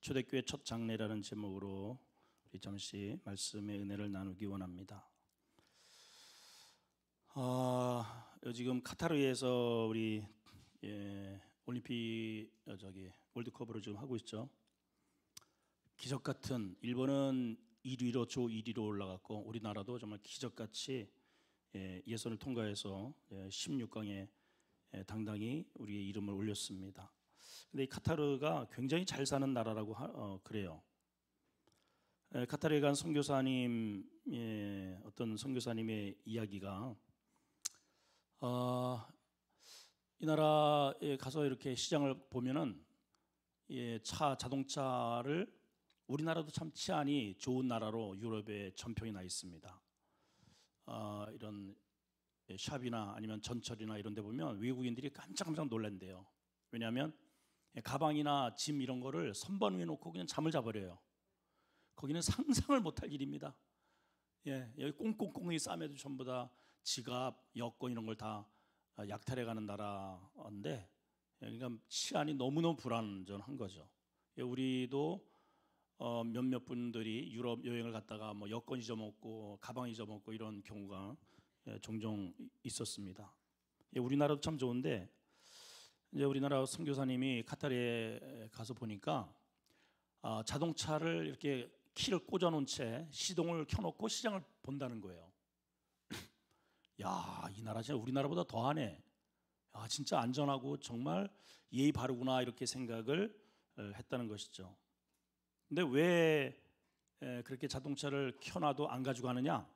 초대교회 첫 장례라는 제목으로 우리 잠시 말씀의 은혜를 나누기 원합니다. 지금 카타르에서 우리 올림픽 월드컵으로 지금 하고 있죠. 기적 같은 일본은 1위로 조 1위로 올라갔고 우리나라도 정말 기적같이 예선을 통과해서 16강에 당당히 우리의 이름을 올렸습니다. 근데 이 카타르가 굉장히 잘 사는 나라라고 그래요. 카타르에 간 선교사님 어떤 선교사님의 이야기가 이 나라에 가서 이렇게 시장을 보면은 자동차를 우리나라도 참 치안이 좋은 나라로 유럽에 전평이 나 있습니다. 이런 샵이나 아니면 전철이나 이런 데 보면 외국인들이 깜짝깜짝 놀란대요. 왜냐하면 가방이나 짐 이런 거를 선반 위에 놓고 그냥 잠을 자버려요. 거기는 상상을 못할 일입니다. 여기 꽁꽁꽁이 싸매도 전부 다 지갑, 여권 이런 걸 다 약탈해 가는 나라인데 그러니까 치안이 너무너무 불안전한 거죠. 우리도 몇몇 분들이 유럽 여행을 갔다가 뭐 여권 잊어먹고 가방 잊어먹고 이런 경우가 종종 있었습니다. 우리나라도 참 좋은데 이제 우리나라 선교사님이 카타르에 가서 보니까 자동차를 이렇게 키를 꽂아놓은 채 시동을 켜놓고 시장을 본다는 거예요. 야, 이 나라 진짜 우리나라보다 더하네. 야, 진짜 안전하고 정말 예의 바르구나 이렇게 생각을 했다는 것이죠. 근데 왜 그렇게 자동차를 켜놔도 안 가져가느냐?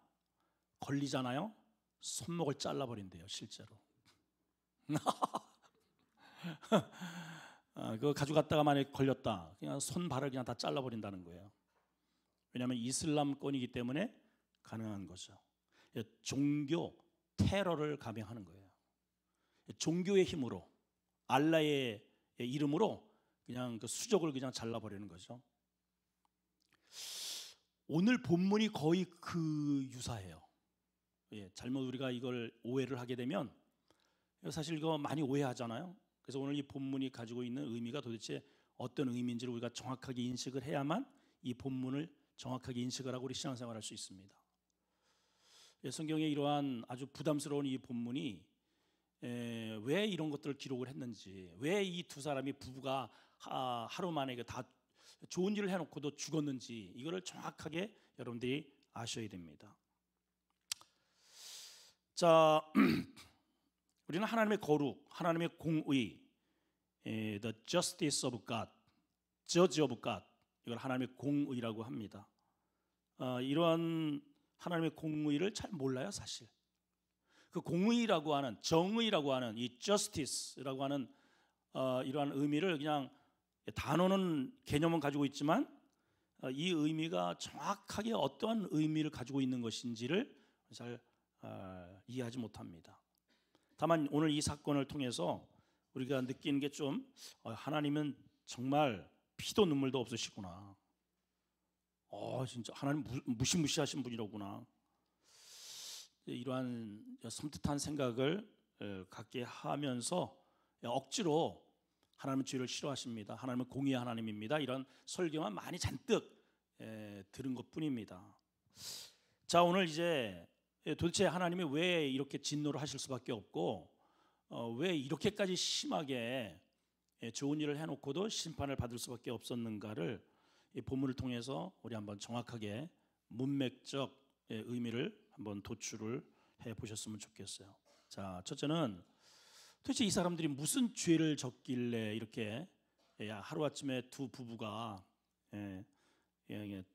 걸리잖아요. 손목을 잘라버린대요, 실제로. 그거 가져갔다가 만약에 걸렸다, 그냥 손발을 그냥 다 잘라버린다는 거예요. 왜냐하면 이슬람권이기 때문에 가능한 거죠. 종교 테러를 감행하는 거예요. 종교의 힘으로, 알라의 이름으로 그냥 그 수족을 그냥 잘라버리는 거죠. 오늘 본문이 거의 그 유사해요. 잘못 우리가 이걸 오해를 하게 되면 사실 이거 많이 오해하잖아요. 그래서 오늘 이 본문이 가지고 있는 의미가 도대체 어떤 의미인지를 우리가 정확하게 인식을 해야만 이 본문을 정확하게 인식을 하고 우리 신앙생활을 할 수 있습니다. 성경에 이러한 아주 부담스러운 이 본문이 왜 이런 것들을 기록을 했는지, 왜 이 두 사람이 부부가 하루 만에 다 좋은 일을 해놓고도 죽었는지 이거를 정확하게 여러분들이 아셔야 됩니다. 자, 우리는 하나님의 거룩, 하나님의 공의, the justice of God, judge of God, 이걸 하나님의 공의라고 합니다. 이러한 하나님의 공의를 잘 몰라요, 사실. 그 공의라고 하는, 정의라고 하는 이 justice라고 하는 이러한 의미를 그냥 단어는 개념은 가지고 있지만 이 의미가 정확하게 어떠한 의미를 가지고 있는 것인지를 잘 이해하지 못합니다. 다만 오늘 이 사건을 통해서 우리가 느끼는 게 좀 하나님은 정말 피도 눈물도 없으시구나. 진짜 하나님 무시무시하신 분이로구나. 이러한 섬뜩한 생각을 갖게 하면서 억지로 하나님은 죄를 싫어하십니다. 하나님은 공의의 하나님입니다. 이런 설교만 많이 잔뜩 들은 것뿐입니다. 자, 오늘 이제 도대체 하나님이 왜 이렇게 진노를 하실 수밖에 없고 왜 이렇게까지 심하게 좋은 일을 해놓고도 심판을 받을 수밖에 없었는가를 이 본문을 통해서 우리 한번 정확하게 문맥적 의미를 한번 도출을 해보셨으면 좋겠어요. 자, 첫째는 도대체 이 사람들이 무슨 죄를 졌길래 이렇게 하루아침에 두 부부가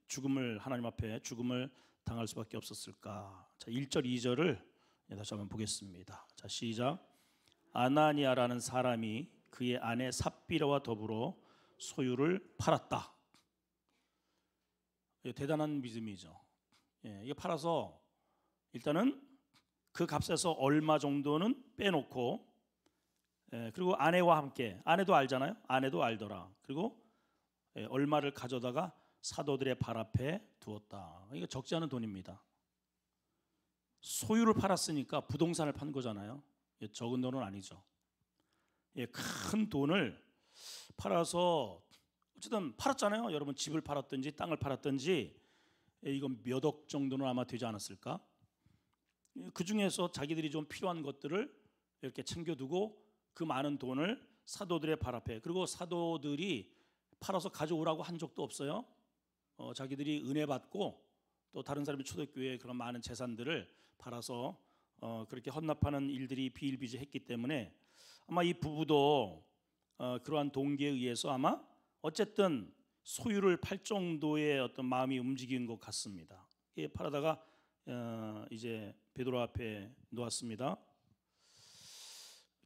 죽음을, 하나님 앞에 죽음을 당할 수밖에 없었을까? 자, 1절 2절을 다시 한번 보겠습니다. 자, 시작. 아나니아라는 사람이 그의 아내 삽비라와 더불어 소유를 팔았다. 대단한 믿음이죠. 이게 팔아서 일단은 그 값에서 얼마 정도는 빼놓고, 그리고 아내와 함께, 아내도 알잖아요. 아내도 알더라. 그리고 얼마를 가져다가 사도들의 발 앞에 두었다. 이거 적지 않은 돈입니다. 소유를 팔았으니까 부동산을 판 거잖아요. 적은 돈은 아니죠. 큰 돈을 팔아서 어쨌든 팔았잖아요. 여러분 집을 팔았든지 땅을 팔았든지 이건 몇 억 정도는 아마 되지 않았을까? 그 중에서 자기들이 좀 필요한 것들을 이렇게 챙겨두고 그 많은 돈을 사도들의 발 앞에, 그리고 사도들이 팔아서 가져오라고 한 적도 없어요. 자기들이 은혜 받고 또 다른 사람이 초대교회에 그런 많은 재산들을 팔아서 그렇게 헌납하는 일들이 비일비재했기 때문에 아마 이 부부도 그러한 동기에 의해서 아마 어쨌든 소유를 팔 정도의 어떤 마음이 움직인 것 같습니다. 팔아다가 이제 베드로 앞에 놓았습니다.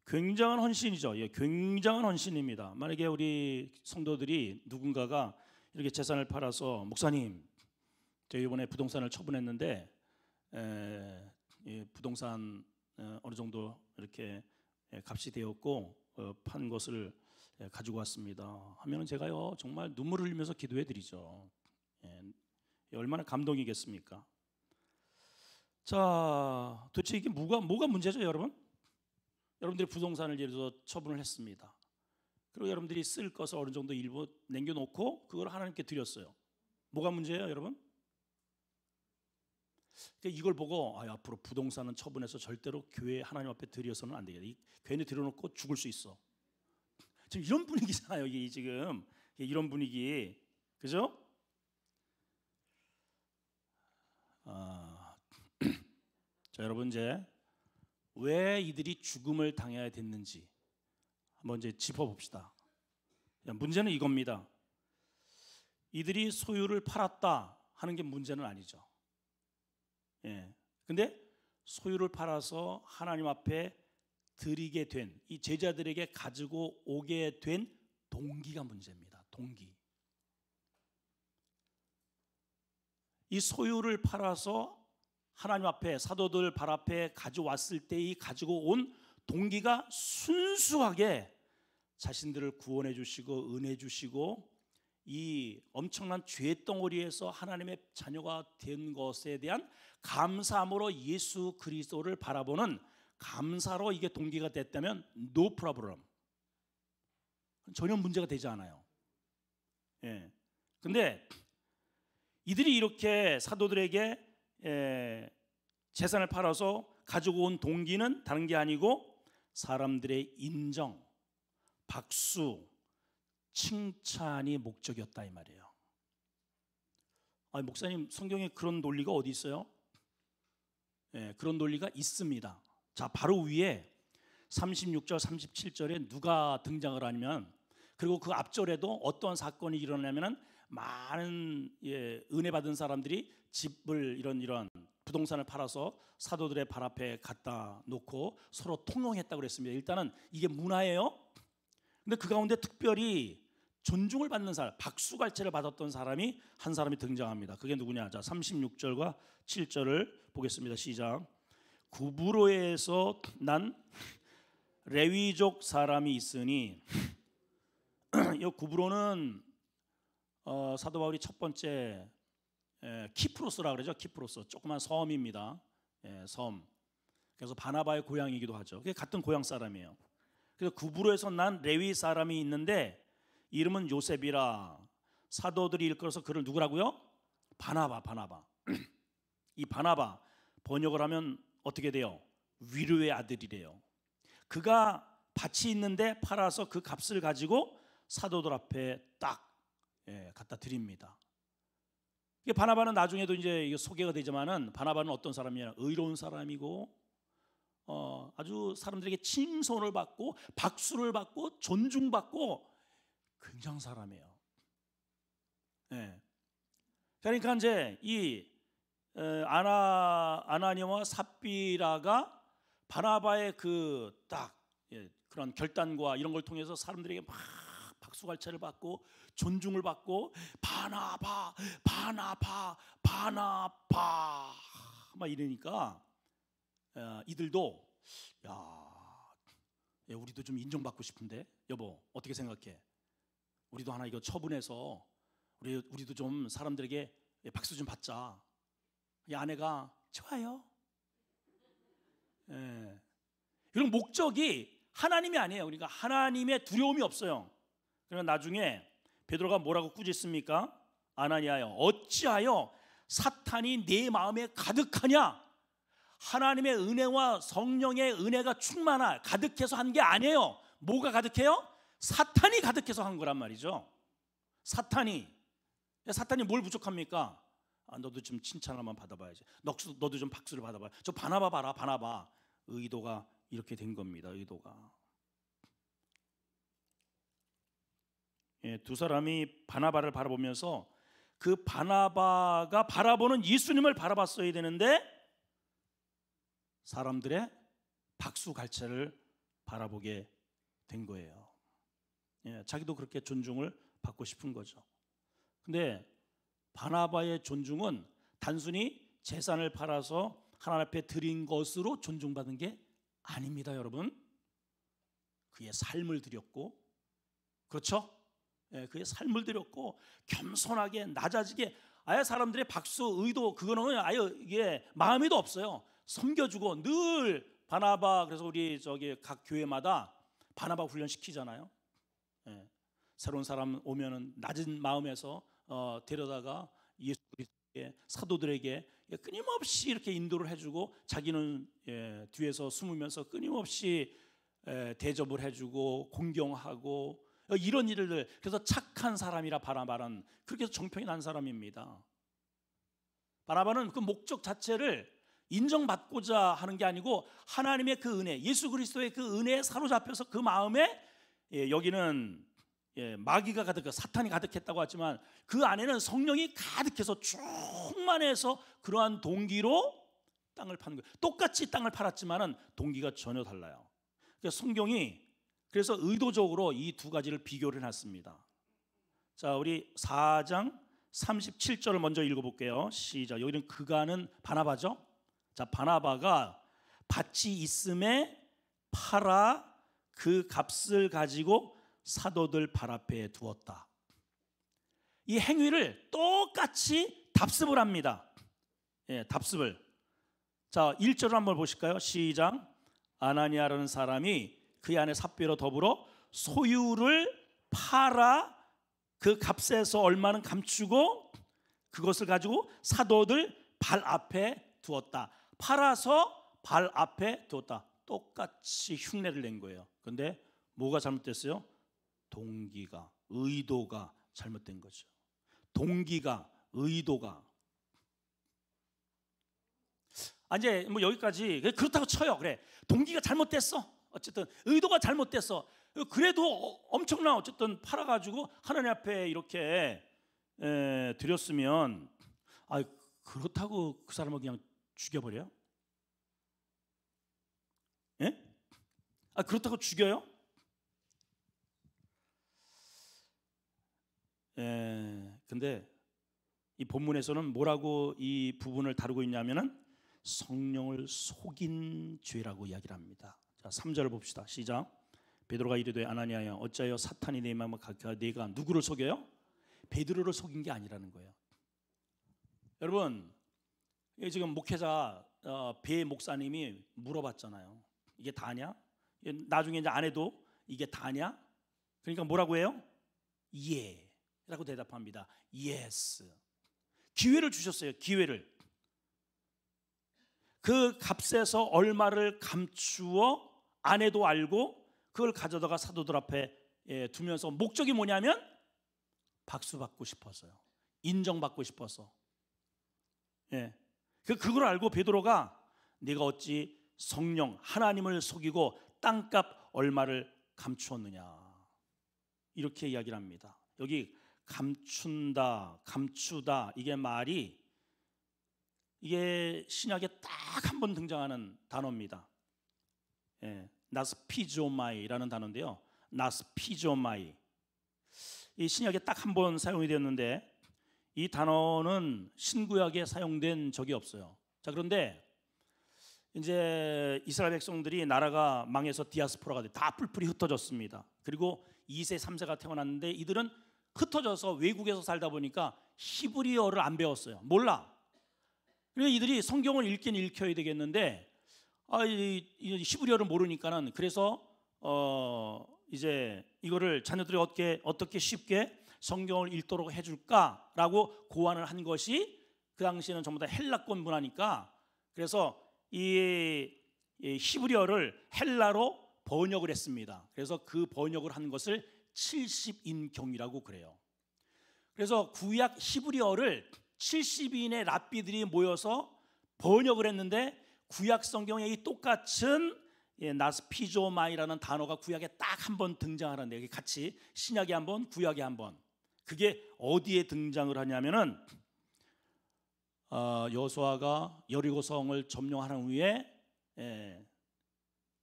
굉장한 헌신이죠. 굉장한 헌신입니다. 만약에 우리 성도들이 누군가가 이렇게 재산을 팔아서 목사님, 제가 이번에 부동산을 처분했는데 부동산 어느 정도 이렇게 값이 되었고 판 것을 가지고 왔습니다 하면은 제가요 정말 눈물을 흘리면서 기도해 드리죠. 얼마나 감동이겠습니까? 자, 도대체 이게 뭐가 문제죠, 여러분? 여러분들이 부동산을 예를 들어서 처분을 했습니다. 그리고 여러분들이 쓸 것을 어느 정도 일부 남겨놓고 그걸 하나님께 드렸어요. 뭐가 문제예요, 여러분? 그러니까 이걸 보고 앞으로 부동산은 처분해서 절대로 교회 하나님 앞에 드려서는 안 되겠다. 괜히 들여놓고 죽을 수 있어. 지금 이런 분위기잖아요. 이게 지금 이런 분위기, 그죠? 자, 여러분 이제 왜 이들이 죽음을 당해야 됐는지 한번 이제 짚어봅시다. 문제는 이겁니다. 이들이 소유를 팔았다 하는 게 문제는 아니죠. 근데 소유를 팔아서 하나님 앞에 드리게 된 이 제자들에게 가지고 오게 된 동기가 문제입니다. 동기. 이 소유를 팔아서 하나님 앞에 사도들 발 앞에 가져왔을 때 이 가지고 온 동기가 순수하게 자신들을 구원해 주시고 은혜 주시고 이 엄청난 죄 덩어리에서 하나님의 자녀가 된 것에 대한 감사함으로 예수 그리스도를 바라보는 감사로 이게 동기가 됐다면 no problem, 전혀 문제가 되지 않아요. 근데 이들이 이렇게 사도들에게 재산을 팔아서 가지고 온 동기는 다른 게 아니고 사람들의 인정, 박수, 칭찬이 목적이었다 이 말이에요. 목사님, 성경에 그런 논리가 어디 있어요? 그런 논리가 있습니다. 자, 바로 위에 36절 37절에 누가 등장을 하냐면, 그리고 그 앞절에도 어떤 사건이 일어나냐면 많은 은혜 받은 사람들이 집을 이런 부동산을 팔아서 사도들의 발 앞에 갖다 놓고 서로 통용했다고 그랬습니다. 일단은 이게 문화예요. 근데 그 가운데 특별히 존중을 받는 사람, 박수갈채를 받았던 사람이 한 사람이 등장합니다. 그게 누구냐? 자, 36절과 7절을 보겠습니다. 시작. 구브로에서 난 레위족 사람이 있으니 이 구브로는 사도 바울이 첫 번째 키프로스라 그러죠. 키프로스, 조그만 섬입니다. 섬. 그래서 바나바의 고향이기도 하죠. 그게 같은 고향 사람이에요. 그래서 구브로에서 난 레위 사람이 있는데 이름은 요셉이라. 사도들이 일컬어서 그를 누구라고요? 바나바. 이 바나바 번역을 하면 어떻게 돼요? 위로의 아들이래요. 그가 밭이 있는데 팔아서 그 값을 가지고 사도들 앞에 딱 갖다 드립니다. 바나바는 나중에도 이제 소개가 되지만은 바나바는 어떤 사람이냐? 의로운 사람이고 아주 사람들에게 칭송을 받고 박수를 받고 존중받고 굉장한 사람이에요. 그러니까 이제 이 아나니아와 삽비라가 바나바의 그 딱 그런 결단과 이런 걸 통해서 사람들에게 막 박수갈채를 받고 존중을 받고 바나바 막 이러니까 이들도 우리도 좀 인정받고 싶은데 여보 어떻게 생각해? 우리도 하나 이거 처분해서 우리도 좀 사람들에게 박수 좀 받자. 이 아내가 좋아요. 이런 목적이 하나님이 아니에요. 그러니까 하나님의 두려움이 없어요. 그러면 나중에 베드로가 뭐라고 꾸짖습니까? 아나니아여, 어찌하여 사탄이 내 마음에 가득하냐? 하나님의 은혜와 성령의 은혜가 충만하 가득해서 한 게 아니에요. 뭐가 가득해요? 사탄이 가득해서 한 거란 말이죠. 사탄이 뭘 부족합니까? 너도 좀 칭찬 한번 받아봐야지. 너도 좀 박수를 받아봐. 저 바나바 봐라, 바나바. 의도가 이렇게 된 겁니다. 의도가. 두 사람이 바나바를 바라보면서 그 바나바가 바라보는 예수님을 바라봤어야 되는데 사람들의 박수 갈채를 바라보게 된 거예요. 자기도 그렇게 존중을 받고 싶은 거죠. 근데 바나바의 존중은 단순히 재산을 팔아서 하나님 앞에 드린 것으로 존중받은 게 아닙니다, 여러분. 그의 삶을 드렸고, 그렇죠? 그의 삶을 드렸고 겸손하게 낮아지게, 아예 사람들의 박수 의도 그거는 아예 이게 마음에도 없어요. 섬겨주고 늘 바나바, 그래서 우리 저기 각 교회마다 바나바 훈련 시키잖아요. 새로운 사람 오면은 낮은 마음에서 데려다가 예수 그리스도의 사도들에게 끊임없이 이렇게 인도를 해주고 자기는 뒤에서 숨으면서 끊임없이 대접을 해주고 공경하고 이런 일을, 그래서 착한 사람이라 바나바는 그렇게 해서 정평이 난 사람입니다. 바나바는 그 목적 자체를 인정받고자 하는 게 아니고 하나님의 그 은혜, 예수 그리스도의 그 은혜에 사로잡혀서 그 마음에 여기는 마귀가 가득, 사탄이 가득했다고 하지만 그 안에는 성령이 가득해서 충만해서 그러한 동기로 땅을 파는 거예요. 똑같이 땅을 팔았지만은 동기가 전혀 달라요. 그래서 성경이 그래서 의도적으로 이 두 가지를 비교를 해놨습니다. 자, 우리 4장 37절을 먼저 읽어볼게요. 시작. 여기는 그가는 바나바죠. 자, 바나바가 밭이 있음에 팔아 그 값을 가지고 사도들 발 앞에 두었다. 이 행위를 똑같이 답습을 합니다. 답습을. 자, 1절을 한번 보실까요? 시작. 아나니아라는 사람이 그 안에 삽비로 더불어 소유를 팔아 그 값에서 얼마는 감추고 그것을 가지고 사도들 발 앞에 두었다. 팔아서 발 앞에 두었다. 똑같이 흉내를 낸 거예요. 그런데 뭐가 잘못됐어요? 동기가, 의도가 잘못된 거죠. 동기가, 의도가. 이제 뭐 여기까지 그렇다고 쳐요. 그래, 동기가 잘못됐어. 어쨌든 의도가 잘못됐어. 그래도 엄청나 어쨌든 팔아가지고 하나님 앞에 이렇게 드렸으면, 그렇다고 그 사람을 그냥 죽여버려요? 예? 그렇다고 죽여요? 근데 이 본문에서는 뭐라고 이 부분을 다루고 있냐면은 성령을 속인 죄라고 이야기를 합니다. 자, 3절을 봅시다. 시작. 베드로가 이르되 아나니아여, 어찌하여 사탄이 내 마음을 가득하여 네가 누구를 속여요? 베드로를 속인 게 아니라는 거예요. 여러분, 지금 목회자 배 목사님이 물어봤잖아요. 이게 다냐? 나중에 이제 안 해도 이게 다냐? 그러니까 뭐라고 해요? 예 라고 대답합니다. 예스. 기회를 주셨어요. 기회를. 그 값에서 얼마를 감추어 아내도 알고 그걸 가져다가 사도들 앞에 두면서 목적이 뭐냐면 박수 받고 싶어서요. 인정받고 싶어서. 그걸 알고 베드로가 네가 어찌 성령 하나님을 속이고 땅값 얼마를 감추었느냐, 이렇게 이야기를 합니다. 여기 감춘다, 감추다, 이게 말이 이게 신약에 딱 한 번 등장하는 단어입니다. 나스피조마이라는 단어인데요. 나스피조마이. 이 신약에 딱 한 번 사용이 되었는데 이 단어는 신구약에 사용된 적이 없어요. 자, 그런데 이제 이스라엘 백성들이 나라가 망해서 디아스포라가 돼 다 뿔뿔이 흩어졌습니다. 그리고 2세, 3세가 태어났는데 이들은 흩어져서 외국에서 살다 보니까 히브리어를 안 배웠어요. 몰라. 그래서 이들이 성경을 읽긴 읽혀야 되겠는데 이 히브리어를 모르니까는, 그래서 이제 이거를 자녀들이 어떻게 쉽게 성경을 읽도록 해줄까라고 고안을 한 것이 그 당시에는 전부 다 헬라권 문화니까, 그래서 이 히브리어를 헬라로 번역을 했습니다. 그래서 그 번역을 한 것을 70인경이라고 그래요. 그래서 구약 히브리어를 70인의 랍비들이 모여서 번역을 했는데, 구약 성경에 이 똑같은 나스피조마이라는 단어가 구약에 딱 한 번 등장하는데, 같이 신약에 한 번, 구약에 한 번. 그게 어디에 등장을 하냐면은 여호수아가 여리고성을 점령한 후에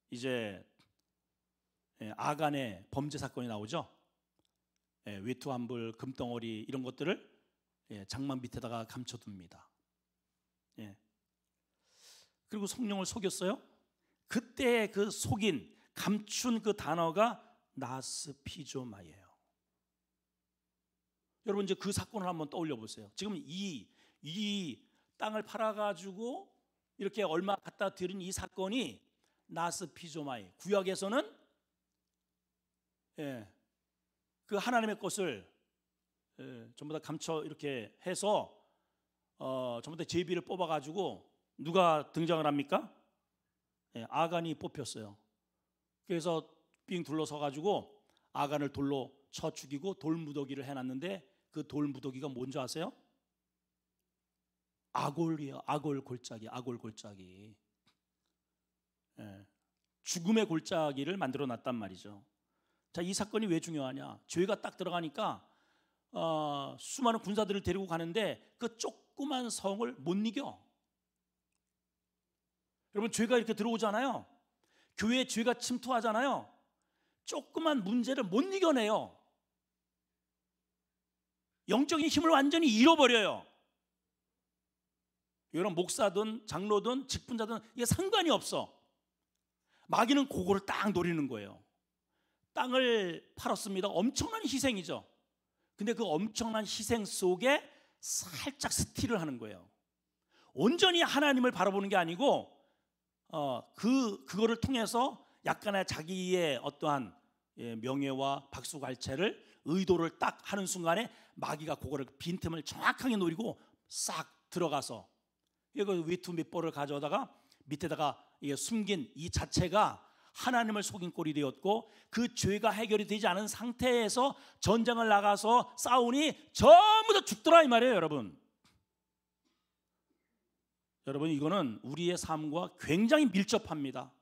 이제 아간의 범죄 사건이 나오죠. 외투환불, 금덩어리 이런 것들을 장막 밑에다가 감춰둡니다. 그리고 성령을 속였어요. 그때 그 속인, 감춘 그 단어가 나스피조마예요. 여러분 이제 그 사건을 한번 떠올려 보세요. 지금 이 땅을 팔아가지고 이렇게 얼마 갖다 드린 이 사건이 나스피조마이, 구약에서는 그 하나님의 것을 전부 다 감춰 이렇게 해서 전부 다 제비를 뽑아가지고 누가 등장을 합니까? 아간이 뽑혔어요. 그래서 빙 둘러서가지고 아간을 돌로 쳐 죽이고 돌무더기를 해놨는데, 그 돌무더기가 뭔지 아세요? 아골이에요. 아골 골짜기. 죽음의 골짜기를 만들어 놨단 말이죠. 자, 이 사건이 왜 중요하냐? 죄가 딱 들어가니까 수많은 군사들을 데리고 가는데 그 조그만 성을 못 이겨. 여러분, 죄가 이렇게 들어오잖아요. 교회에 죄가 침투하잖아요. 조그만 문제를 못 이겨내요. 영적인 힘을 완전히 잃어버려요. 여러분, 목사든 장로든 직분자든 이게 상관이 없어. 마귀는 그거를 딱 노리는 거예요. 땅을 팔았습니다. 엄청난 희생이죠. 근데 그 엄청난 희생 속에 살짝 스틸을 하는 거예요. 온전히 하나님을 바라보는 게 아니고 그거를 통해서 약간의 자기의 어떠한 명예와 박수갈채를, 의도를 딱 하는 순간에 마귀가 그거를 빈틈을 정확하게 노리고 싹 들어가서 이거 위투 밑볼을 가져다가 밑에다가 숨긴 이 자체가 하나님을 속인 꼴이 되었고, 그 죄가 해결이 되지 않은 상태에서 전쟁을 나가서 싸우니 전부 다 죽더라 이 말이에요. 여러분 이거는 우리의 삶과 굉장히 밀접합니다.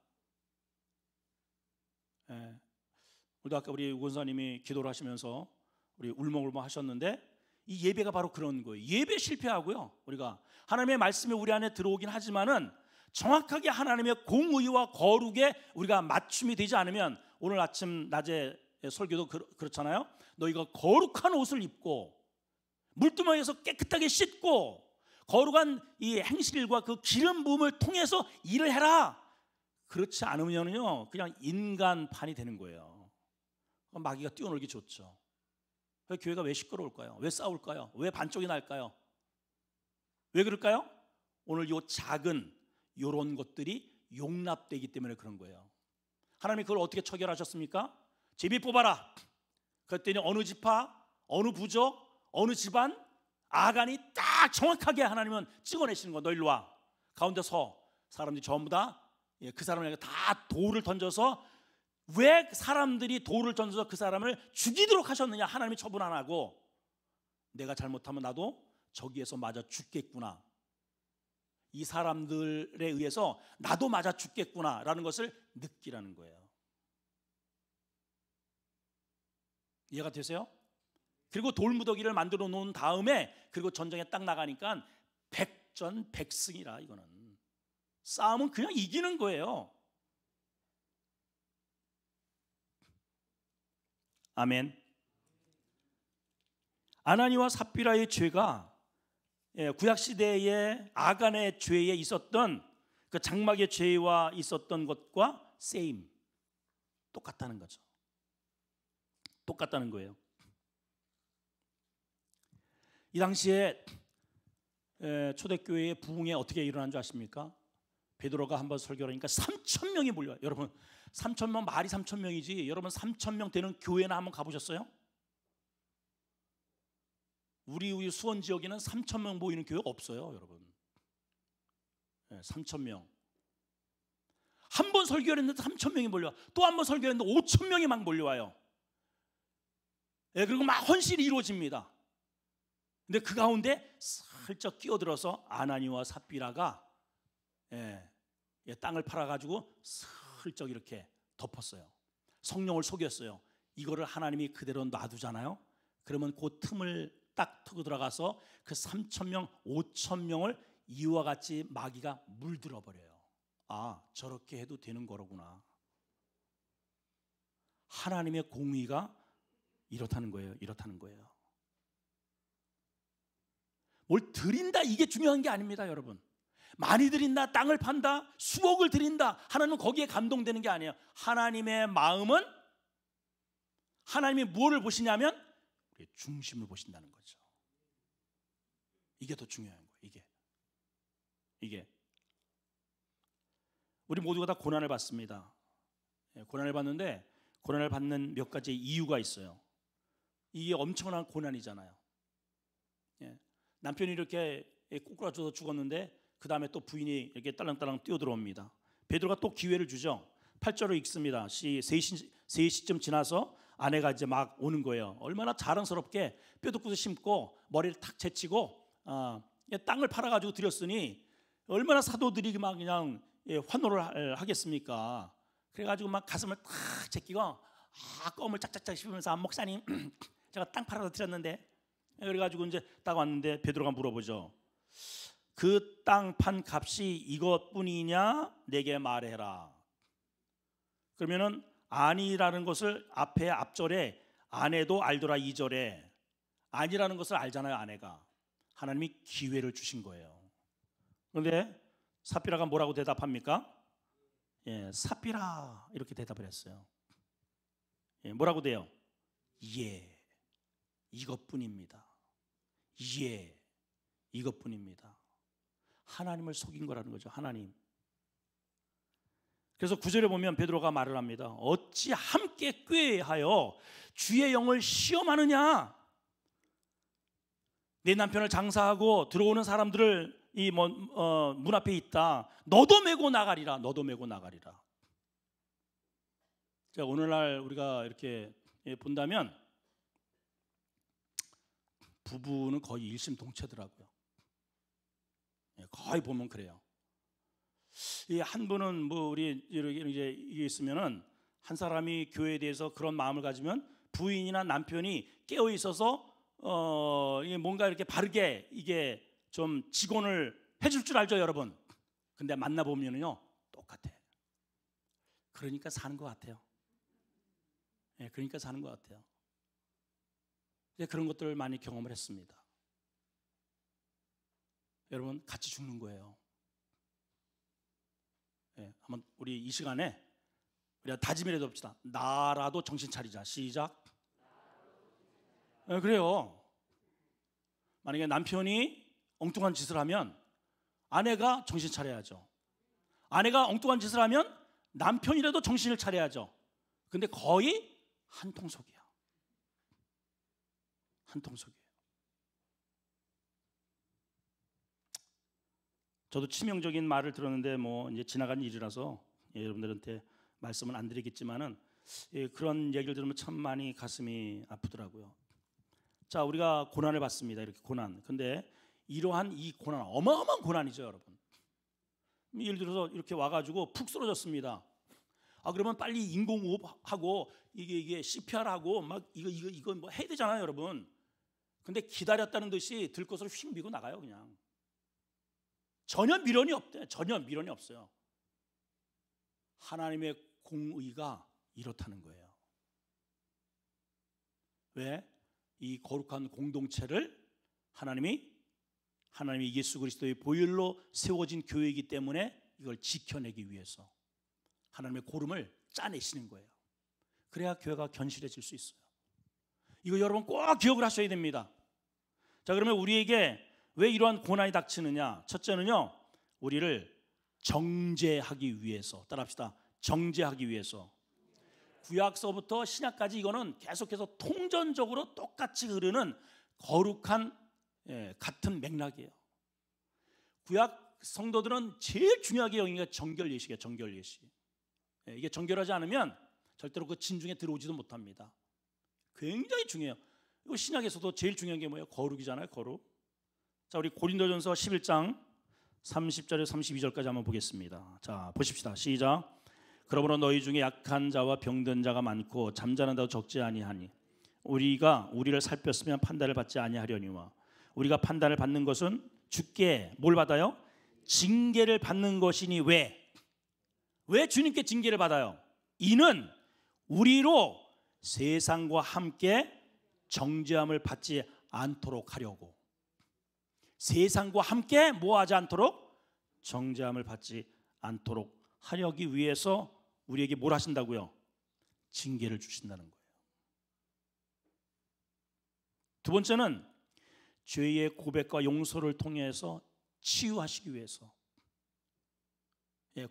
우리도 아까 우리 권사님이 기도를 하시면서 우리 울먹울먹 하셨는데, 이 예배가 바로 그런 거예요. 예배 실패하고요, 우리가 하나님의 말씀이 우리 안에 들어오긴 하지만은 정확하게 하나님의 공의와 거룩에 우리가 맞춤이 되지 않으면, 오늘 아침 낮에 설교도 그렇잖아요. 너희가 거룩한 옷을 입고 물두멍에서 깨끗하게 씻고 거룩한 이 행실과 그 기름 부음을 통해서 일을 해라. 그렇지 않으면요 그냥 인간판이 되는 거예요. 마귀가 뛰어놀기 좋죠. 교회가 왜 시끄러울까요? 왜 싸울까요? 왜 반쪽이 날까요? 왜 그럴까요? 오늘 요 작은 요런 것들이 용납되기 때문에 그런 거예요. 하나님이 그걸 어떻게 처결하셨습니까? 제비 뽑아라. 그랬더니 어느 지파, 어느 부족, 어느 집안, 아간이 딱 정확하게 하나님은 찍어내시는 거야. 너 일로 와. 가운데 서. 사람들이 전부 다 그 사람에게 다 돌을 던져서, 왜 사람들이 돌을 던져서 그 사람을 죽이도록 하셨느냐? 하나님이 처분 안 하고, 내가 잘못하면 나도 저기에서 맞아 죽겠구나, 이 사람들에 의해서 나도 맞아 죽겠구나 라는 것을 느끼라는 거예요. 이해가 되세요? 그리고 돌무더기를 만들어 놓은 다음에, 그리고 전쟁에 딱 나가니까 백전백승이라. 이거는 싸움은 그냥 이기는 거예요. 아멘. 아나니와 삽비라의 죄가 구약시대의 아간의 죄에 있었던 그 장막의 죄와 있었던 것과 세임, 똑같다는 거죠. 똑같다는 거예요. 이 당시에 초대교회의 부흥에 어떻게 일어난 줄 아십니까? 베드로가 한번 설교하니까 3,000명이 몰려요. 여러분 3,000명, 말이 3,000명이지 여러분 3,000명 되는 교회나 한번 가보셨어요? 우리 수원 지역에는 3,000명 모이는 교회가 없어요, 여러분. 3,000명. 한 번 설교를 했는데 3,000명이 몰려와. 또 한 번 설교를 했는데 5,000명이 막 몰려와요. 그리고 막 헌신이 이루어집니다. 근데 그 가운데 살짝 끼어들어서 아나니와 삽비라가 땅을 팔아가지고 슬쩍 이렇게 덮었어요. 성령을 속였어요. 이거를 하나님이 그대로 놔두잖아요. 그러면 그 틈을 딱 트고 들어가서 그 3,000명, 5,000명을 이와 같이 마귀가 물들어 버려요. 아, 저렇게 해도 되는 거로구나. 하나님의 공의가 이렇다는 거예요. 이렇다는 거예요. 뭘 드린다 이게 중요한 게 아닙니다, 여러분. 많이 드린다, 땅을 판다, 수억을 드린다, 하나님은 거기에 감동되는 게 아니에요. 하나님의 마음은, 하나님이 무엇을 보시냐면 우리의 중심을 보신다는 거죠. 이게 더 중요한 거예요. 이게 우리 모두가 다 고난을 받습니다. 고난을 받는데 고난을 받는 몇 가지 이유가 있어요. 이게 엄청난 고난이잖아요. 남편이 이렇게 꼬꾸라져서 죽었는데 그 다음에 또 부인이 이렇게 딸랑딸랑 뛰어들어옵니다. 베드로가 또 기회를 주죠. 8절을 읽습니다. 3시쯤 지나서 아내가 이제 막 오는 거예요. 얼마나 자랑스럽게 뼈도구도 심고 머리를 탁 제치고 땅을 팔아가지고 드렸으니 얼마나 사도들이 막 그냥 환호를 하겠습니까? 그래가지고 막 가슴을 탁 제끼고 껌을 짝짝짝 씹으면서 목사님 제가 땅 팔아서 드렸는데, 그래가지고 이제 딱 왔는데 베드로가 물어보죠. 그 땅 판 값이 이것뿐이냐? 내게 말해라. 그러면은 아니라는 것을 앞절에 아내도 알더라 2절에 아니라는 것을 알잖아요. 아내가 하나님이 기회를 주신 거예요. 그런데 삽비라가 뭐라고 대답합니까? 삽비라 이렇게 대답을 했어요. 뭐라고 돼요? 이것뿐입니다. 이것뿐입니다. 하나님을 속인 거라는 거죠. 하나님. 그래서 9절에 보면 베드로가 말을 합니다. 어찌 함께 꾀하여 주의 영을 시험하느냐? 내 남편을 장사하고 들어오는 사람들을 문 앞에 있다. 너도 메고 나가리라. 너도 메고 나가리라. 자, 오늘날 우리가 이렇게 본다면 부부는 거의 일심동체더라고요. 거의 보면 그래요. 이 한 분은 뭐 우리 이제 이게 있으면은 한 사람이 교회에 대해서 그런 마음을 가지면 부인이나 남편이 깨어 있어서 이게 뭔가 이렇게 바르게 이게 좀 직원을 해줄 줄 알죠, 여러분. 근데 만나 보면은요 똑같아. 그러니까 사는 것 같아요. 그러니까 사는 것 같아요. 이제 그런 것들을 많이 경험을 했습니다. 여러분 같이 죽는 거예요. 한번 우리 이 시간에 우리가 다짐이라도 합시다. 나라도 정신 차리자. 시작. 그래요. 만약에 남편이 엉뚱한 짓을 하면 아내가 정신 차려야죠. 아내가 엉뚱한 짓을 하면 남편이라도 정신을 차려야죠. 근데 거의 한통속이야. 한통속이에요. 저도 치명적인 말을 들었는데 뭐 이제 지나간 일이라서 여러분들한테 말씀은 안 드리겠지만은 그런 얘기를 들으면 참 많이 가슴이 아프더라고요. 자, 우리가 고난을 받습니다. 이렇게 고난. 근데 이러한 이 고난, 어마어마한 고난이죠, 여러분. 예를 들어서 이렇게 와가지고 푹 쓰러졌습니다. 그러면 빨리 인공호흡하고 이게 CPR하고 막 이거 뭐 해야 되잖아요, 여러분. 근데 기다렸다는 듯이 들것으로 휙 밀고 나가요, 그냥. 전혀 미련이 없대. 전혀 미련이 없어요. 하나님의 공의가 이렇다는 거예요. 왜? 이 거룩한 공동체를 하나님이 예수 그리스도의 보혈로 세워진 교회이기 때문에 이걸 지켜내기 위해서 하나님의 고름을 짜내시는 거예요. 그래야 교회가 견실해질 수 있어요. 이거 여러분 꼭 기억을 하셔야 됩니다. 자, 그러면 우리에게 왜 이러한 고난이 닥치느냐? 첫째는요, 우리를 정죄하기 위해서. 따라합시다. 정죄하기 위해서. 구약서부터 신약까지 이거는 계속해서 통전적으로 똑같이 흐르는 거룩한 같은 맥락이에요. 구약 성도들은 제일 중요하게 여긴 게 정결 예식이에요. 정결 예식. 이게 정결하지 않으면 절대로 그 진중에 들어오지도 못합니다. 굉장히 중요해요. 이거 신약에서도 제일 중요한 게 뭐예요? 거룩이잖아요. 거룩. 자, 우리 고린도전서 11장 30절에서 32절까지 한번 보겠습니다. 자, 보십시다. 시작. 그러므로 너희 중에 약한 자와 병든 자가 많고 잠자는 자도 적지 아니하니 우리가 우리를 살폈으면 판단을 받지 아니하려니와 우리가 판단을 받는 것은 주께 뭘 받아요? 징계를 받는 것이니 왜 주님께 징계를 받아요? 이는 우리로 세상과 함께 정죄함을 받지 않도록 하려고. 세상과 함께 뭐하지 않도록? 정죄함을 받지 않도록 하려기 위해서 우리에게 뭘 하신다고요? 징계를 주신다는 거예요. 두 번째는 죄의 고백과 용서를 통해서 치유하시기 위해서.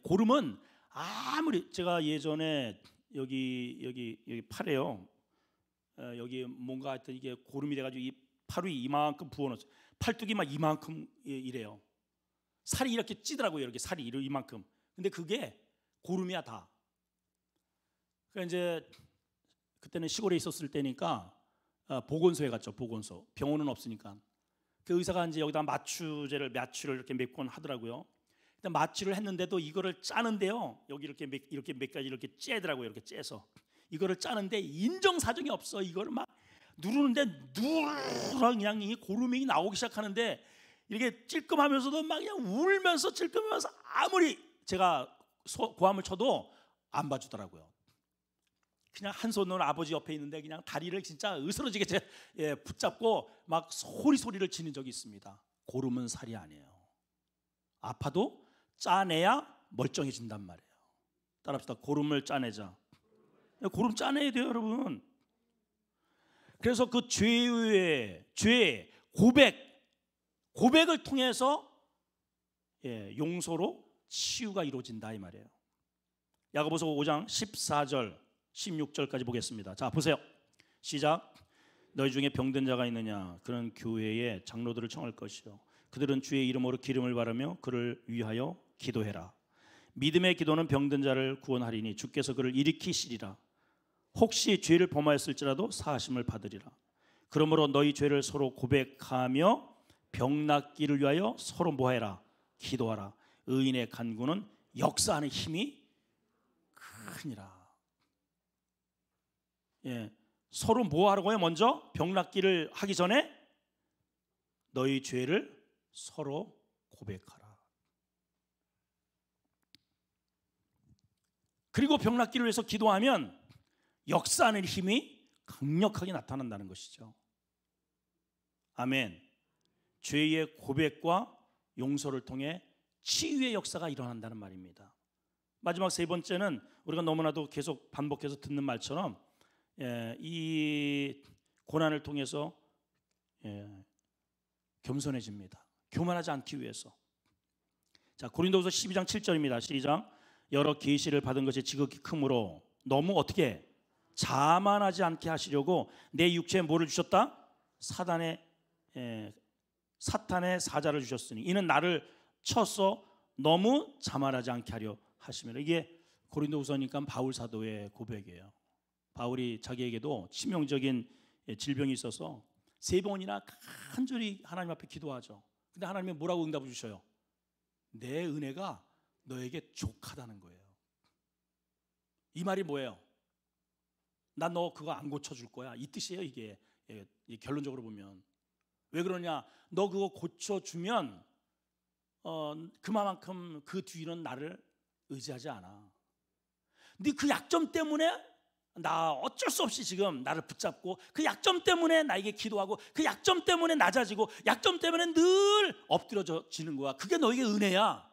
고름은 아무리 제가 예전에 여기 팔에요. 여기 뭔가 하여튼 이게 고름이 돼가지고 이 팔 위 이만큼 부어놓았어요. 팔뚝이 막 이만큼 이래요. 살이 이렇게 찌더라고요. 이렇게 살이 이만큼. 근데 그게 고름이야 다. 그러니까 이제 그때는 시골에 있었을 때니까 보건소에 갔죠. 보건소. 병원은 없으니까. 그 의사가 이제 여기다 마취를 이렇게 몇 번 하더라고요. 근데 마취를 했는데도 이거를 짜는데요. 여기 이렇게 몇 가지 이렇게 째더라고요. 이렇게 째서 이거를 짜는데 인정사정이 없어. 이거를 막 누르는데 누르랑 그냥 이 고름이 나오기 시작하는데 이렇게 찔끔하면서도 막 그냥 울면서 찔끔하면서 아무리 제가 고함을 쳐도 안 봐주더라고요. 그냥 한 손으로 아버지 옆에 있는데 그냥 다리를 진짜 으스러지게 붙잡고 막 소리를 치는 적이 있습니다. 고름은 살이 아니에요. 아파도 짜내야 멀쩡해진단 말이에요. 따라합시다. 고름을 짜내자. 고름 짜내야 돼요, 여러분. 그래서 그 죄 고백을 통해서 용서로 치유가 이루어진다 이 말이에요. 야고보서 5장 14절 16절까지 보겠습니다. 자, 보세요. 시작. 너희 중에 병든 자가 있느냐? 그는 교회에 장로들을 청할 것이요 그들은 주의 이름으로 기름을 바르며 그를 위하여 기도해라. 믿음의 기도는 병든 자를 구원하리니 주께서 그를 일으키시리라. 혹시 죄를 범하였을지라도 사하심을 받으리라. 그러므로 너희 죄를 서로 고백하며 병 낫기를 위하여 서로 뭐해라? 기도하라. 의인의 간구는 역사하는 힘이 크니라. 서로 뭐 하라고요? 먼저 병 낫기를 하기 전에 너희 죄를 서로 고백하라. 그리고 병 낫기를 위해서 기도하면 역사하는 힘이 강력하게 나타난다는 것이죠. 아멘. 죄의 고백과 용서를 통해 치유의 역사가 일어난다는 말입니다. 마지막 세 번째는 우리가 너무나도 계속 반복해서 듣는 말처럼 이 고난을 통해서 겸손해집니다. 교만하지 않기 위해서. 자, 고린도후서 12장 7절입니다. 시작. 여러 계시를 받은 것이 지극히 크므로 너무 어떻게 자만하지 않게 하시려고 내 육체에 뭐를 주셨다? 사탄의 사자를 주셨으니 이는 나를 쳐서 너무 자만하지 않게 하려 하시면. 이게 고린도후서니까 바울 사도의 고백이에요. 바울이 자기에게도 치명적인 질병이 있어서 3번이나 간절히 하나님 앞에 기도하죠. 근데 하나님이 뭐라고 응답을 주셔요? 내 은혜가 너에게 족하다는 거예요. 이 말이 뭐예요? 난 너 그거 안 고쳐줄 거야, 이 뜻이에요. 이게 결론적으로 보면. 왜 그러냐? 너 그거 고쳐주면 그만큼 그 뒤는 나를 의지하지 않아. 근데 그 약점 때문에 나 어쩔 수 없이 지금 나를 붙잡고 그 약점 때문에 나에게 기도하고 그 약점 때문에 낮아지고 약점 때문에 늘 엎드려지는 거야. 그게 너에게 은혜야.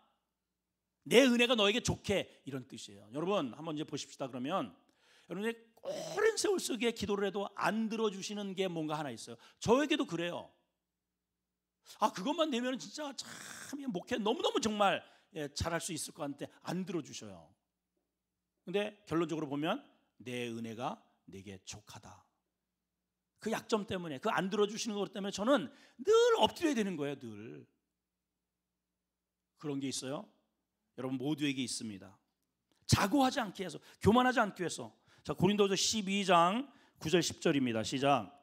내 은혜가 너에게 좋게, 이런 뜻이에요. 여러분 한번 이제 보십시다. 그러면 여러분의 오랜 세월 속에 기도를 해도 안 들어주시는 게 뭔가 하나 있어요. 저에게도 그래요. 그것만 되면 진짜 참 목회 너무너무 정말 잘할 수 있을 것 같은데 안 들어주셔요. 근데 결론적으로 보면 내 은혜가 내게 족하다. 그 약점 때문에, 그 안 들어주시는 것 때문에 저는 늘 엎드려야 되는 거예요. 늘 그런 게 있어요. 여러분 모두에게 있습니다. 자고하지 않게 해서, 교만하지 않기 위해서. 자, 고린도서 12장 9절 10절입니다. 시작.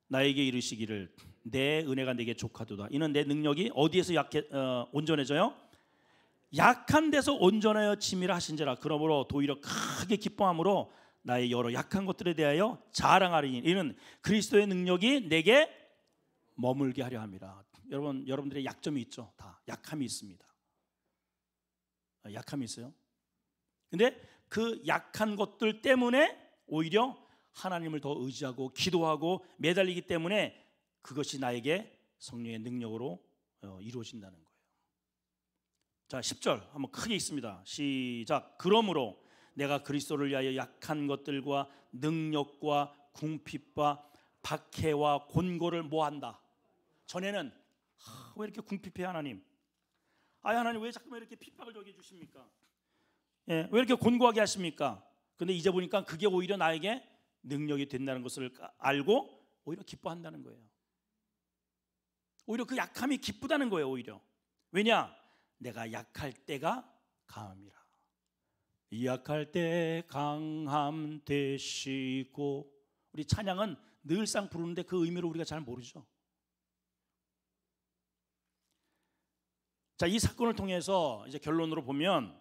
나에게 이르시기를 내 은혜가 내게 족하도다. 이는 내 능력이 어디에서 온전해져요? 약한 데서 온전하여 짐이라 하신지라. 그러므로 도리어 크게 기뻐함으로 나의 여러 약한 것들에 대하여 자랑하리니 이는 그리스도의 능력이 내게 머물게 하려 함이라. 여러분, 여러분들의 약점이 있죠. 다 약함이 있습니다. 약함이 있어요. 근데 그 약한 것들 때문에 오히려 하나님을 더 의지하고 기도하고 매달리기 때문에 그것이 나에게 성령의 능력으로 이루어진다는 거예요. 자, 10절 한번 크게 읽습니다. 시작. 그러므로 내가 그리스도를 위하여 약한 것들과 능력과 궁핍과 박해와 곤고를 모한다. 전에는 왜 이렇게 궁핍해 하나님? 하나님 왜 자꾸만 이렇게 핍박을 저기 해주십니까? 왜 이렇게 곤고하게 하십니까? 근데 이제 보니까 그게 오히려 나에게 능력이 된다는 것을 알고 오히려 기뻐한다는 거예요. 오히려 그 약함이 기쁘다는 거예요. 오히려. 왜냐? 내가 약할 때가 강함이라. 약할 때 강함 되시고. 우리 찬양은 늘상 부르는데 그 의미를 우리가 잘 모르죠. 자, 이 사건을 통해서 이제 결론으로 보면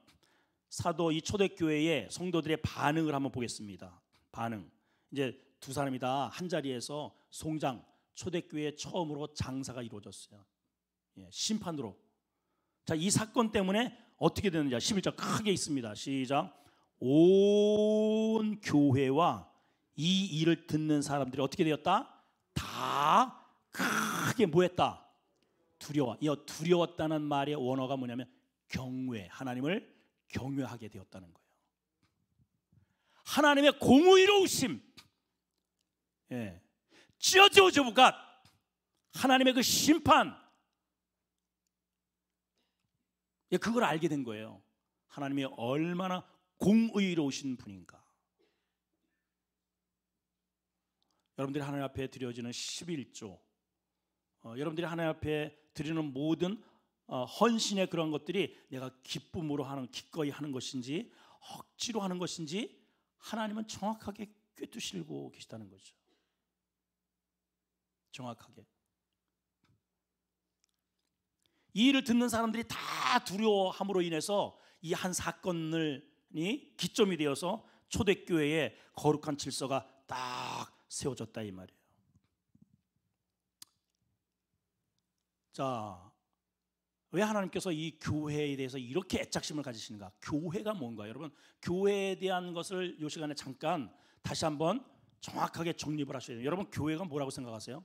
사도 이 초대교회의 성도들의 반응을 한번 보겠습니다. 반응. 이제 두 사람이 다 한 자리에서 송장, 초대교회 처음으로 장사가 이루어졌어요. 심판으로. 자, 이 사건 때문에 어떻게 되느냐? 11절 크게 있습니다. 시작. 온 교회와 이 일을 듣는 사람들이 어떻게 되었다? 다 크게 뭐했다? 두려워. 이 두려웠다는 말의 원어가 뭐냐면 경외, 하나님을 경외하게 되었다는 거예요. 하나님의 공의로우심, judge of God, 하나님의 그 심판, 그걸 알게 된 거예요. 하나님이 얼마나 공의로우신 분인가. 여러분들이 하나님 앞에 드려지는 11조, 여러분들이 하나님 앞에 드리는 모든 헌신의 그런 것들이 내가 기쁨으로 하는, 기꺼이 하는 것인지 억지로 하는 것인지 하나님은 정확하게 꿰뚫시고 계시다는 거죠. 정확하게. 이 일을 듣는 사람들이 다 두려워함으로 인해서 이 한 사건이 기점이 되어서 초대교회의 거룩한 질서가 딱 세워졌다 이 말이에요. 자, 왜 하나님께서 이 교회에 대해서 이렇게 애착심을 가지시는가? 교회가 뭔가? 여러분, 교회에 대한 것을 이 시간에 잠깐 다시 한번 정확하게 정립을 하셔야 돼요. 여러분, 교회가 뭐라고 생각하세요?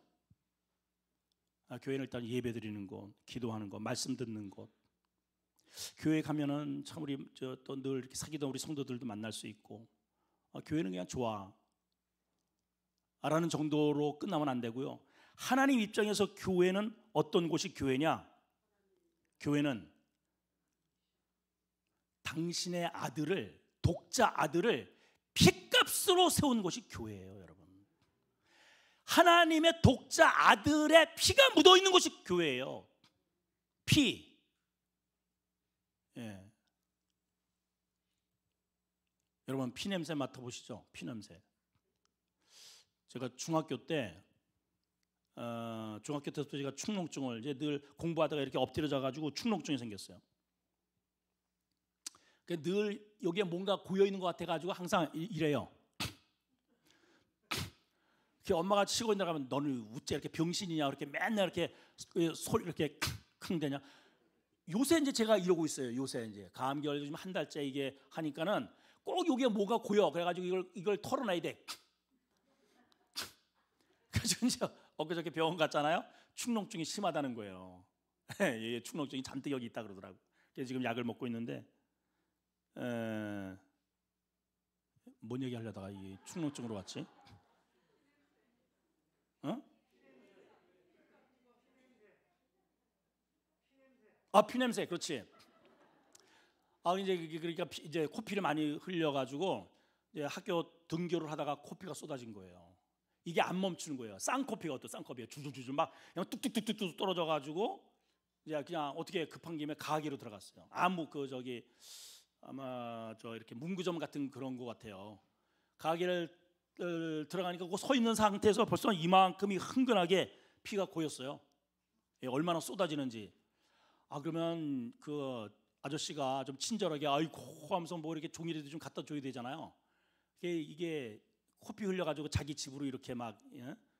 교회는 일단 예배 드리는 곳, 기도하는 곳, 말씀 듣는 곳. 교회 가면은 참 우리 또 늘 이렇게 사귀던 우리 성도들도 만날 수 있고, 교회는 그냥 좋아 라는 정도로 끝나면 안 되고요. 하나님 입장에서 교회는 어떤 곳이 교회냐? 교회는 당신의 아들을, 독자 아들을 피값으로 세운 곳이 교회예요, 여러분. 하나님의 독자 아들의 피가 묻어 있는 곳이 교회예요. 피. 여러분, 피 냄새 맡아보시죠. 피 냄새. 제가 중학교 때 때부터 제가 축농증을 이제 늘 공부하다가 이렇게 엎드려져 가지고 축농증이 생겼어요. 늘 여기에 뭔가 고여 있는 것 같아 가지고 항상 이래요. 엄마가 치고 있나 가면 너는 우째 이렇게 병신이냐 이렇게 맨날 이렇게 소리 이렇게 킁대냐. 요새 이제 제가 이러고 있어요. 요새 이제 감기열 좀 한 달째 이게 하니까는 꼭 여기에 뭐가 고여. 그래가지고 이걸 털어놔야 돼. 그래서 이제 엊그저께 병원 갔잖아요. 축농증이 심하다는 거예요. 예, 축농증이 잔뜩 여기 있다 그러더라고. 그래서 지금 약을 먹고 있는데 뭔 얘기 하려다가 이 축농증으로 왔지? 피냄새, 그렇지. 이제 그러니까 이제 코피를 많이 흘려가지고 이제 학교 등교를 하다가 코피가 쏟아진 거예요. 이게 안 멈추는 거예요. 쌍커피가 어떤 쌍커피예요. 줄줄줄줄 막 그냥 뚝뚝뚝뚝 떨어져 가지고 이제 그냥 어떻게 급한 김에 가게로 들어갔어요. 아무 아마 이렇게 문구점 같은 그런 거 같아요. 가게를 들어가니까 그 서 있는 상태에서 벌써 이만큼이 흥건하게 피가 고였어요. 얼마나 쏟아지는지. 그러면 그 아저씨가 좀 친절하게 아이고 하면서 뭐 이렇게 종이라도 좀 갖다 줘야 되잖아요. 이게 코피 흘려가지고 자기 집으로 이렇게 막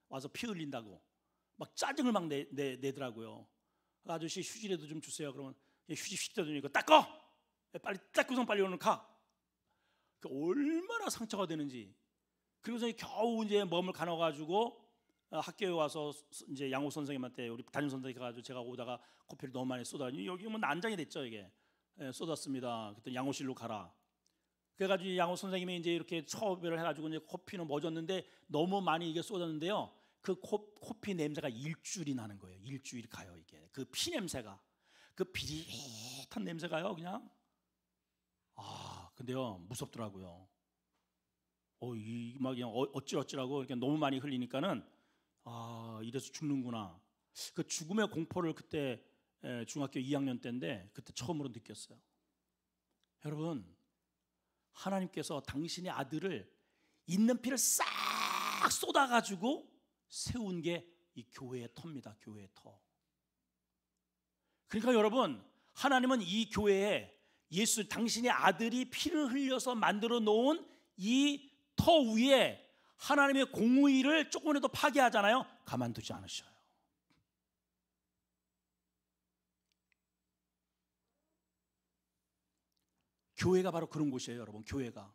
와서 피 흘린다고 막 짜증을 막 내더라고요. 아저씨 휴지라도 좀 주세요. 그러면 휴지 휘다 주니까 닦어! 빨리 닦고선 빨리 오늘 가. 얼마나 상처가 되는지. 그리고서 겨우 이제 몸을 가눠가지고 학교에 와서 이제 양호 선생님한테 우리 담임 선생님이 가가지고 제가 오다가 코피를 너무 많이 쏟아니 여기 뭐 난장이 됐죠 이게. 쏟았습니다. 그때 양호실로 가라. 그래가지고 양호 선생님이 이제 이렇게 처벌을 해가지고 이제 코피는 멎었는데 너무 많이 이게 쏟았는데요. 그 코피 냄새가 일주일이 나는 거예요. 일주일이 가요 이게. 그 피 냄새가, 그 비릿한 냄새가요 그냥. 근데요 무섭더라고요. 막 그냥 어찌어찌라고 이렇게 너무 많이 흘리니까는 이래서 죽는구나. 그 죽음의 공포를 그때 중학교 2학년 때인데 그때 처음으로 느꼈어요. 여러분, 하나님께서 당신의 아들을 있는 피를 싹 쏟아가지고 세운 게 이 교회의 터입니다. 교회의 터. 그러니까 여러분, 하나님은 이 교회에 당신의 아들이 피를 흘려서 만들어 놓은 이 터 위에 하나님의 공의를 조금이라도 파괴하잖아요. 가만두지 않으셔요. 교회가 바로 그런 곳이에요, 여러분. 교회가.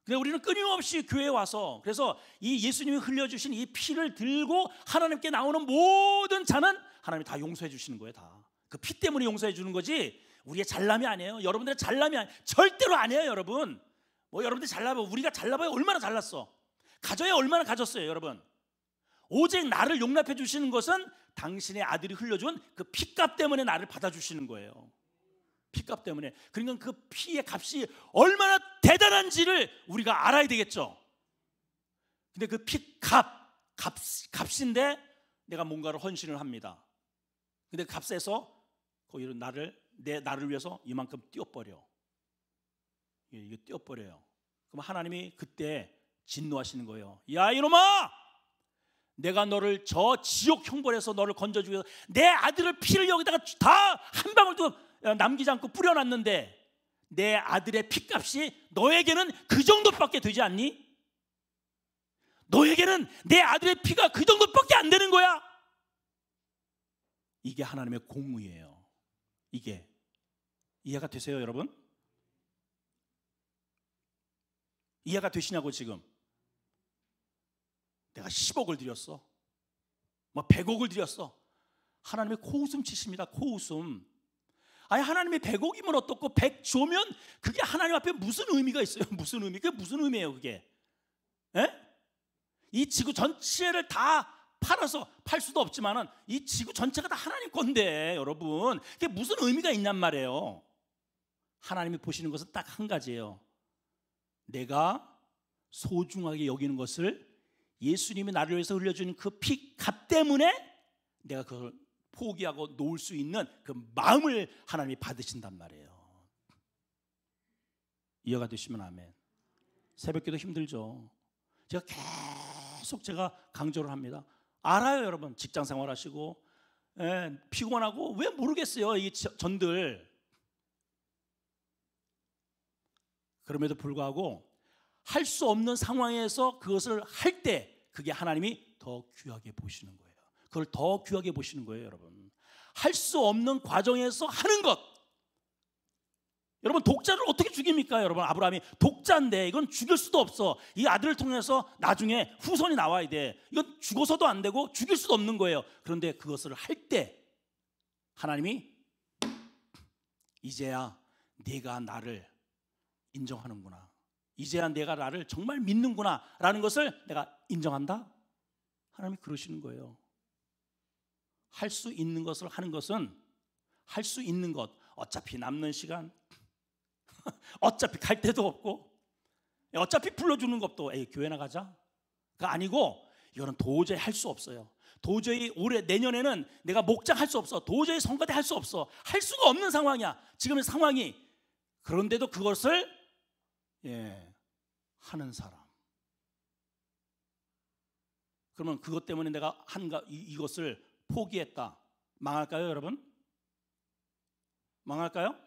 근데 우리는 끊임없이 교회에 와서 그래서 이 예수님이 흘려주신 이 피를 들고 하나님께 나오는 모든 자는 하나님이 다 용서해 주시는 거예요. 다. 그 피 때문에 용서해 주는 거지 우리의 잘남이 아니에요. 여러분들의 잘남이 절대로 아니에요, 여러분. 뭐 여러분들 잘나봐, 우리가 잘나봐야 얼마나 잘났어. 가져야 얼마나 가졌어요, 여러분. 오직 나를 용납해 주시는 것은 당신의 아들이 흘려준 그 피값 때문에 나를 받아주시는 거예요. 피값 때문에. 그러니까 그 피의 값이 얼마나 대단한지를 우리가 알아야 되겠죠. 근데 그 값인데 내가 뭔가를 헌신을 합니다. 근데 값에서 거기로 나를 위해서 이만큼 띄워버려. 이게 띄워버려요. 그럼 하나님이 그때 진노하시는 거예요. 야 이놈아, 내가 너를 저 지옥 형벌에서 너를 건져주기 위해서 내 아들을 피를 여기다가 다 한 방울도 남기지 않고 뿌려놨는데 내 아들의 피값이 너에게는 그 정도밖에 되지 않니? 너에게는 내 아들의 피가 그 정도밖에 안 되는 거야. 이게 하나님의 공의예요. 이게 이해가 되세요, 여러분? 이해가 되시냐고. 지금 내가 10억을 드렸어, 뭐 100억을 드렸어. 하나님의 코웃음 치십니다. 코웃음. 아니 하나님의 100억이면 어떻고 100 조면 그게 하나님 앞에 무슨 의미가 있어요? 무슨 의미? 그게 무슨 의미예요 그게? 에? 이 지구 전체를 다 팔아서 팔 수도 없지만은 이 지구 전체가 다 하나님 건데 여러분 그게 무슨 의미가 있냔 말이에요. 하나님이 보시는 것은 딱 한 가지예요. 내가 소중하게 여기는 것을 예수님이 나를 위해서 흘려주는 그 피값 때문에 내가 그걸 포기하고 놓을 수 있는 그 마음을 하나님이 받으신단 말이에요. 이해가 되시면 아멘. 새벽기도 힘들죠. 제가 계속 강조를 합니다. 알아요, 여러분. 직장생활 하시고 피곤하고 왜 모르겠어요, 이 전들. 그럼에도 불구하고 할 수 없는 상황에서 그것을 할 때 그게 하나님이 더 귀하게 보시는 거예요. 그걸 더 귀하게 보시는 거예요, 여러분. 할 수 없는 과정에서 하는 것. 여러분 독자를 어떻게 죽입니까? 여러분 아브라함이 독자인데 이건 죽일 수도 없어. 이 아들을 통해서 나중에 후손이 나와야 돼. 이건 죽어서도 안 되고 죽일 수도 없는 거예요. 그런데 그것을 할 때 하나님이 이제야 네가 나를 인정하는구나, 이제야 내가 나를 정말 믿는구나 라는 것을 내가 인정한다. 하나님이 그러시는 거예요. 할 수 있는 것을 하는 것은 할 수 있는 것. 어차피 남는 시간 어차피 갈 데도 없고 어차피 불러주는 것도 에이 교회나 가자. 아니고 이거는 도저히 할 수 없어요. 도저히 올해 내년에는 내가 목장 할 수 없어. 도저히 성가대 할 수 없어. 할 수가 없는 상황이야. 지금의 상황이. 그런데도 그것을 하는 사람. 그러면 그것 때문에 내가 이것을 포기했다. 망할까요, 여러분? 망할까요?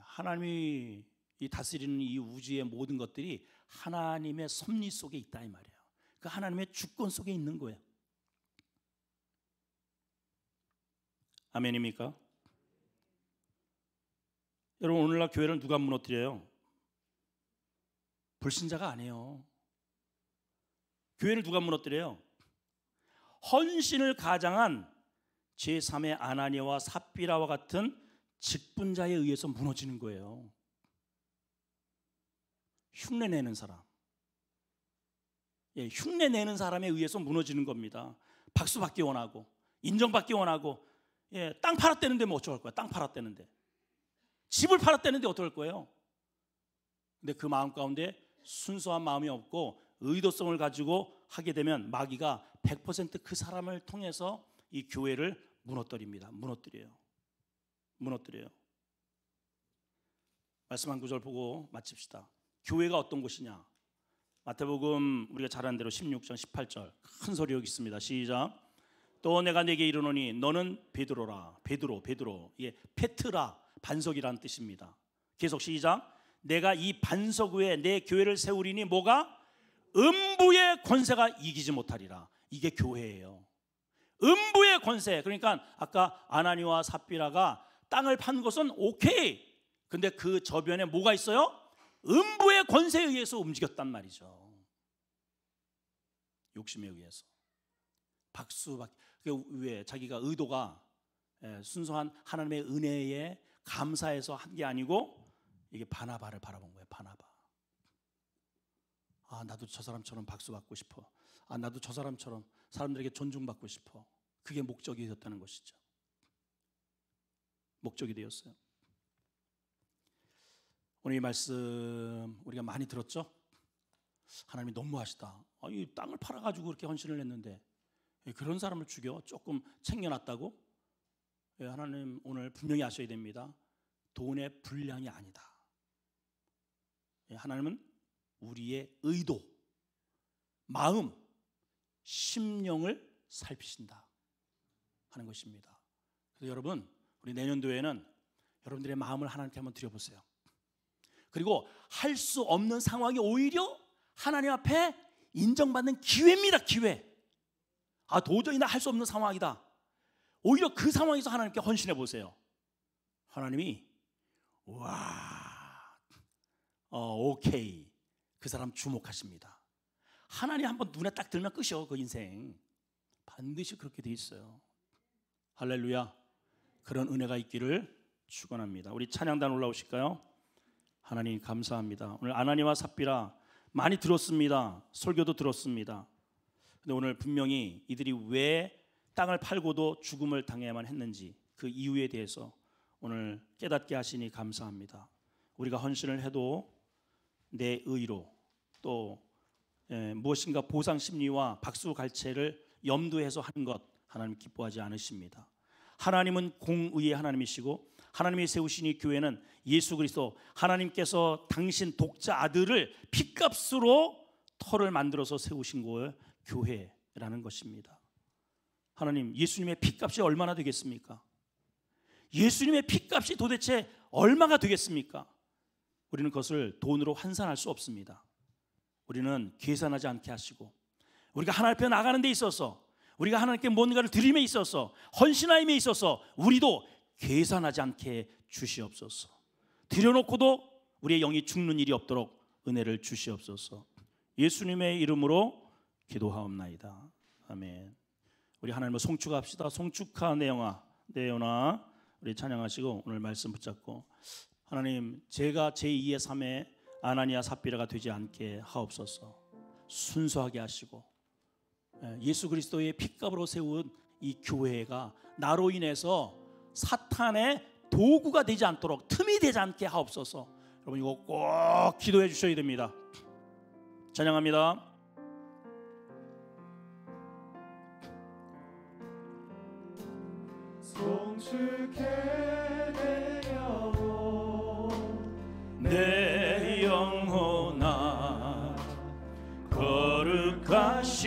하나님이 이 다스리는 이 우주의 모든 것들이 하나님의 섭리 속에 있다 이 말이에요. 그 하나님의 주권 속에 있는 거예요. 아멘입니까? 여러분, 오늘날 교회를 누가 무너뜨려요? 불신자가 아니에요. 교회를 누가 무너뜨려요? 헌신을 가장한 제3의 아나니아와 삽비라와 같은 직분자에 의해서 무너지는 거예요. 흉내내는 사람, 흉내내는 사람에 의해서 무너지는 겁니다. 박수받기 원하고 인정받기 원하고, 땅 팔았다는데 뭐 어쩔 거야? 땅 팔았다는데, 집을 팔았다는데 어떨 거예요? 근데 그 마음 가운데 순수한 마음이 없고 의도성을 가지고 하게 되면 마귀가 100% 그 사람을 통해서 이 교회를 무너뜨립니다. 무너뜨려요. 말씀 한 구절 보고 마칩시다. 교회가 어떤 곳이냐? 마태복음 우리가 잘 아는 대로 16장 18절 큰 소리 여기 있습니다. 시작. 또 내가 네게 이르노니 너는 베드로라. 베드로. 페트라, 반석이라는 뜻입니다. 계속 시작. 내가 이 반석 위에 내 교회를 세우리니 뭐가? 음부의 권세가 이기지 못하리라. 이게 교회예요. 음부의 권세. 그러니까 아까 아나니와 삽비라가 땅을 판 것은 오케이. 근데 그 저변에 뭐가 있어요? 음부의 권세에 의해서 움직였단 말이죠. 욕심에 의해서. 박수받기. 왜 자기가 의도가 순수한 하나님의 은혜에 감사해서 한 게 아니고 이게 바나바를 바라본 거예요. 바나바. 나도 저 사람처럼 박수받고 싶어. 나도 저 사람처럼 사람들에게 존중받고 싶어. 그게 목적이 되었다는 것이죠. 목적이 되었어요. 오늘 이 말씀 우리가 많이 들었죠? 하나님이 너무하시다. 이 땅을 팔아가지고 그렇게 헌신을 했는데 그런 사람을 죽여 조금 챙겨놨다고? 하나님 오늘 분명히 아셔야 됩니다. 돈의 분량이 아니다. 하나님은 우리의 의도, 마음, 심령을 살피신다 하는 것입니다. 그래서 여러분, 우리 내년도에는 여러분들의 마음을 하나님께 한번 드려보세요. 그리고 할 수 없는 상황이 오히려 하나님 앞에 인정받는 기회입니다. 기회. 도저히 나 할 수 없는 상황이다. 오히려 그 상황에서 하나님께 헌신해 보세요. 하나님이 오케이, 그 사람 주목하십니다. 하나님 한번 눈에 딱 들면 끝이요. 그 인생 반드시 그렇게 돼 있어요. 할렐루야. 그런 은혜가 있기를 축원합니다. 우리 찬양단 올라오실까요? 하나님 감사합니다. 오늘 아나니와 삽비라 많이 들었습니다. 설교도 들었습니다. 근데 오늘 분명히 이들이 왜 땅을 팔고도 죽음을 당해야만 했는지 그 이유에 대해서 오늘 깨닫게 하시니 감사합니다. 우리가 헌신을 해도 내 의로 또 무엇인가 보상 심리와 박수 갈채를 염두해서 하는 것 하나님 기뻐하지 않으십니다. 하나님은 공의의 하나님이시고 하나님이 세우신 이 교회는 예수 그리스도 하나님께서 당신 독자 아들을 핏값으로 터를 만들어서 세우신 거예요. 교회라는 것입니다. 하나님, 예수님의 핏값이 얼마나 되겠습니까? 예수님의 핏값이 도대체 얼마가 되겠습니까? 우리는 그것을 돈으로 환산할 수 없습니다. 우리는 계산하지 않게 하시고 우리가 하나님 앞에 나가는 데 있어서 우리가 하나님께 뭔가를 드림에 있어서 헌신하임에 있어서 우리도 계산하지 않게 주시옵소서. 드려놓고도 우리의 영이 죽는 일이 없도록 은혜를 주시옵소서. 예수님의 이름으로 기도하옵나이다. 아멘. 우리 하나님을 송축합시다. 송축하네요나 우리 찬양하시고 오늘 말씀 붙잡고 하나님, 제가 제2의 3의 아나니아 삽비라가 되지 않게 하옵소서. 순수하게 하시고 예수 그리스도의 핏값으로 세운 이 교회가 나로 인해서 사탄의 도구가 되지 않도록 틈이 되지 않게 하옵소서. 여러분 이거 꼭 기도해 주셔야 됩니다. 찬양합니다. 송축해 내 영혼, 내 영혼아 거룩하신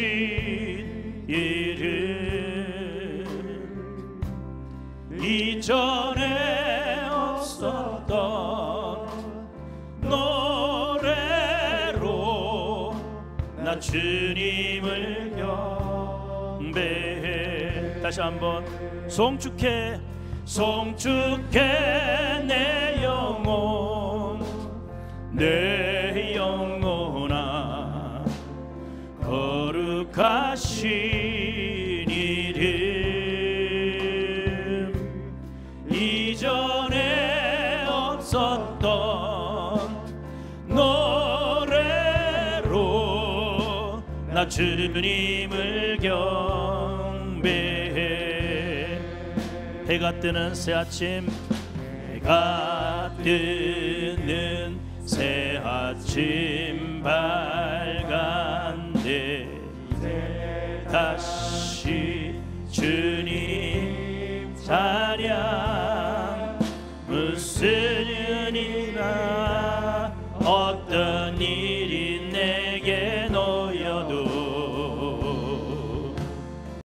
이름, 이전에 없었던 노래로 나 주님을 경배해. 다시 한번 송축해 송축해 내 영혼, 내 영혼아 거룩하신 이름, 이전에 없었던 노래로 나 주님을 경배해. 해가 뜨는 새아침, 해가 뜨는 새아침 밝은데 다시 주님